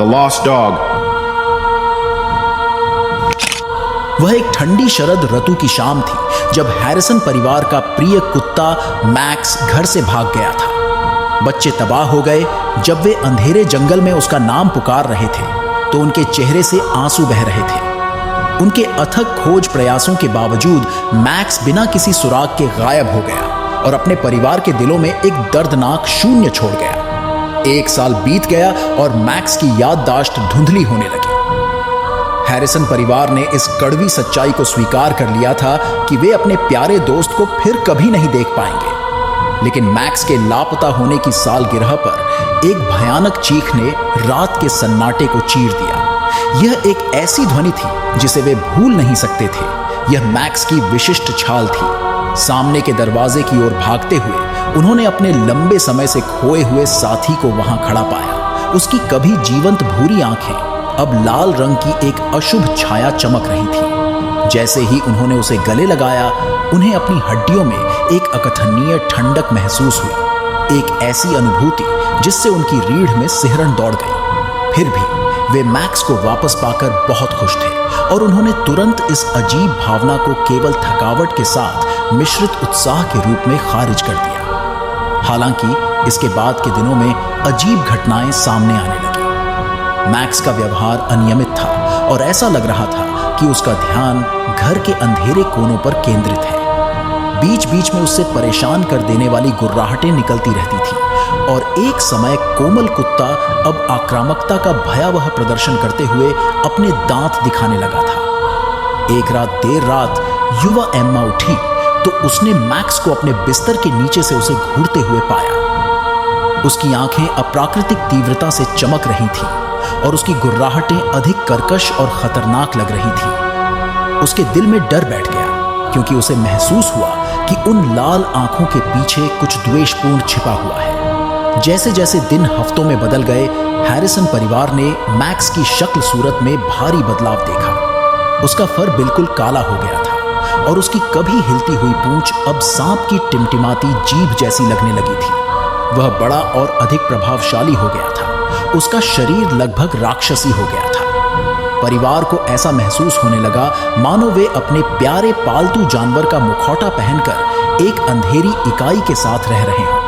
The Lost Dog. वह एक ठंडी शरद ऋतु की शाम थी जब हैरिसन परिवार का प्रिय कुत्ता मैक्स घर से भाग गया था। बच्चे तबाह हो गए जब वे अंधेरे जंगल में उसका नाम पुकार रहे थे तो उनके चेहरे से आंसू बह रहे थे। उनके अथक खोज प्रयासों के बावजूद मैक्स बिना किसी सुराग के गायब हो गया और अपने परिवार के दिलों में एक दर्दनाक शून्य छोड़ गया। 1 साल बीत गया और मैक्स की याददाश्त धुंधली होने लगी। हैरिसन परिवार ने इस कड़वी सच्चाई को स्वीकार कर लिया था कि वे अपने प्यारे दोस्त को फिर कभी नहीं देख पाएंगे। लेकिन मैक्स के लापता होने की सालगिरह पर एक भयानक चीख ने रात के सन्नाटे को चीर दिया। यह एक ऐसी ध्वनि थी जिसे वे भूल नहीं सकते थे। यह मैक्स की विशिष्ट छाल थी। सामने के दरवाजे की ओर भागते हुए उन्होंने अपने लंबे समय से खोए हुए साथी को वहां खड़ा पाया। उसकी कभी जीवंत भूरी आंखें अब लाल रंग की एक अशुभ छाया चमक रही थी। जैसे ही उन्होंने उसे गले लगाया, उन्हें अपनी हड्डियों में एक अकथनीय ठंडक महसूस हुई, एक ऐसी अनुभूति जिससे उनकी रीढ़ में सिहरन दौड़ गई। फिर भी वे मैक्स को वापस पाकर बहुत खुश थे और उन्होंने तुरंत इस अजीब भावना को केवल थकावट के साथ मिश्रित उत्साह के रूप में खारिज कर दिया। हालांकि इसके बाद के दिनों में अजीब घटनाएं सामने आने लगी। मैक्स का व्यवहार अनियमित था और ऐसा लग रहा था कि उसका ध्यान घर के अंधेरे कोनों पर केंद्रित है। बीच बीच में उससे परेशान कर देने वाली गुर्राहटें निकलती रहती थी और एक समय कोमल कुत्ता अब आक्रामकता का भयावह प्रदर्शन करते हुए अपने दांत दिखाने लगा था। एक रात देर रात युवा एम्मा उठी तो उसने मैक्स को अपने बिस्तर के नीचे से उसे घूरते हुए पाया। उसकी आंखें अप्राकृतिक तीव्रता से चमक रही थीं और उसकी गुर्राहटें अधिक कर्कश और खतरनाक लग रही थीं। उसके दिल में डर बैठ गया क्योंकि उसे महसूस हुआ कि उन लाल आंखों के पीछे कुछ द्वेषपूर्ण छिपा हुआ है। जैसे जैसे दिन हफ्तों में बदल गए, हैरिसन परिवार ने मैक्स की शक्ल सूरत में भारी बदलाव देखा। उसका फर बिल्कुल काला हो गया था और उसकी कभी हिलती हुई पूंछ अब सांप की टिमटिमाती जीभ जैसी लगने लगी थी। वह बड़ा और अधिक प्रभावशाली हो गया था। उसका शरीर लगभग राक्षसी हो गया था। परिवार को ऐसा महसूस होने लगा मानो वे अपने प्यारे पालतू जानवर का मुखौटा पहनकर एक अंधेरी इकाई के साथ रह रहे हों।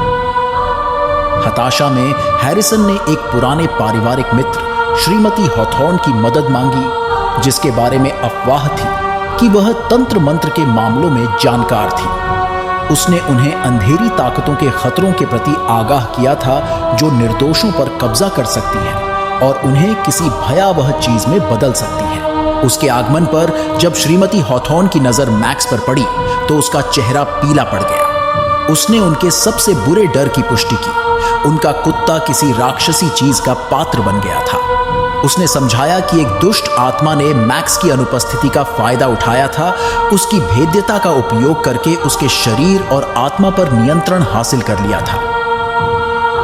हताशा में हैरिसन ने एक पुराने पारिवारिक मित्र श्रीमती हॉथॉर्न की मदद मांगी, जिसके बारे में अफवाह थी कि वह तंत्र मंत्र के मामलों में जानकार थी। उसने उन्हें अंधेरी ताकतों के खतरों के प्रति आगाह किया था जो निर्दोषों पर कब्जा कर सकती हैं और उन्हें किसी भयावह चीज में बदल सकती हैं। उसके आगमन पर जब श्रीमती हॉथॉर्न की नजर मैक्स पर पड़ी तो उसका चेहरा पीला पड़ गया। उसने उनके सबसे बुरे डर की पुष्टि की। उनका कुत्ता किसी राक्षसी चीज का पात्र बन गया था। उसने समझाया कि एक दुष्ट आत्मा ने मैक्स की अनुपस्थिति का फायदा उठाया था, उसकी भेद्यता का उपयोग करके उसके शरीर और आत्मा पर नियंत्रण हासिल कर लिया था।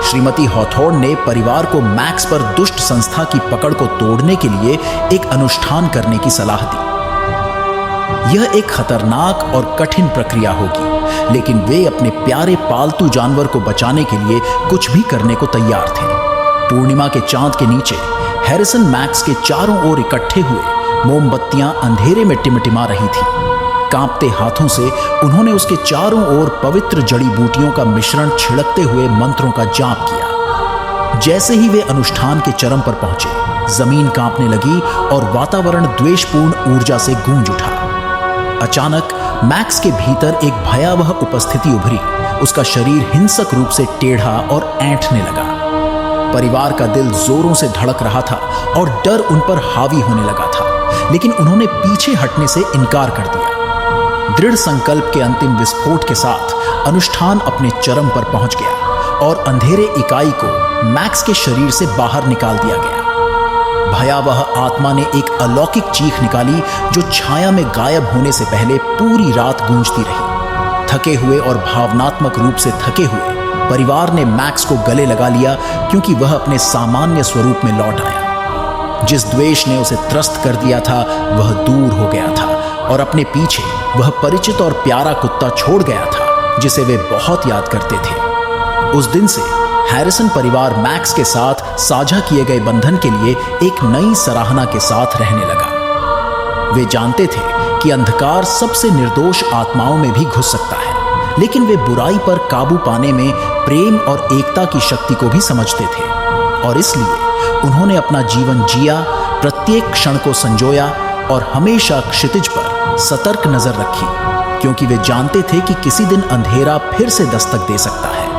श्रीमती हॉथॉर्न ने परिवार को मैक्स पर दुष्ट संस्था की पकड़ को तोड़ने के लिए एक अनुष्ठान करने की सलाह दी। यह एक खतरनाक और कठिन प्रक्रिया होगी, लेकिन वे अपने प्यारे पालतू जानवर को बचाने के लिए कुछ भी करने को तैयार थे। पूर्णिमा के चांद के नीचे हैरिसन मैक्स के चारों ओर इकट्ठे हुए मोमबत्तियां अंधेरे में टिमटिमा रही थी। कांपते हाथों से उन्होंने उसके चारों ओर पवित्र जड़ी बूटियों का मिश्रण छिड़कते हुए मंत्रों का जाप किया। जैसे ही वे अनुष्ठान के चरम पर पहुंचे, जमीन कांपने लगी और वातावरण द्वेषपूर्ण ऊर्जा से गूंज उठा। अचानक मैक्स के भीतर एक भयावह उपस्थिति उभरी। उसका शरीर हिंसक रूप से टेढ़ा और ऐंठने लगा। परिवार का दिल जोरों से धड़क रहा था और डर उन पर हावी होने लगा था, लेकिन उन्होंने पीछे हटने से इनकार कर दिया। दृढ़ संकल्प के अंतिम विस्फोट के साथ अनुष्ठान अपने चरम पर पहुंच गया और अंधेरे इकाई को मैक्स के शरीर से बाहर निकाल दिया गया। भयावह आत्मा ने एक अलौकिक चीख निकाली जो छाया में गायब होने से पहले पूरी रात गूंजती रही। थके हुए और भावनात्मक रूप से थके हुए परिवार ने मैक्स को गले लगा लिया क्योंकि वह अपने सामान्य स्वरूप में लौट आया। जिस द्वेष ने उसे त्रस्त कर दिया था वह दूर हो गया था और अपने पीछे वह परिचित और प्यारा कुत्ता छोड़ गया था जिसे वे बहुत याद करते थे। उस दिन से हैरिसन परिवार मैक्स के साथ साझा किए गए बंधन के लिए एक नई सराहना के साथ रहने लगा। वे जानते थे कि अंधकार सबसे निर्दोष आत्माओं में भी घुस सकता है, लेकिन वे बुराई पर काबू पाने में प्रेम और एकता की शक्ति को भी समझते थे, और इसलिए उन्होंने अपना जीवन जिया, प्रत्येक क्षण को संजोया और हमेशा क्षितिज पर सतर्क नजर रखी, क्योंकि वे जानते थे कि किसी दिन अंधेरा फिर से दस्तक दे सकता है।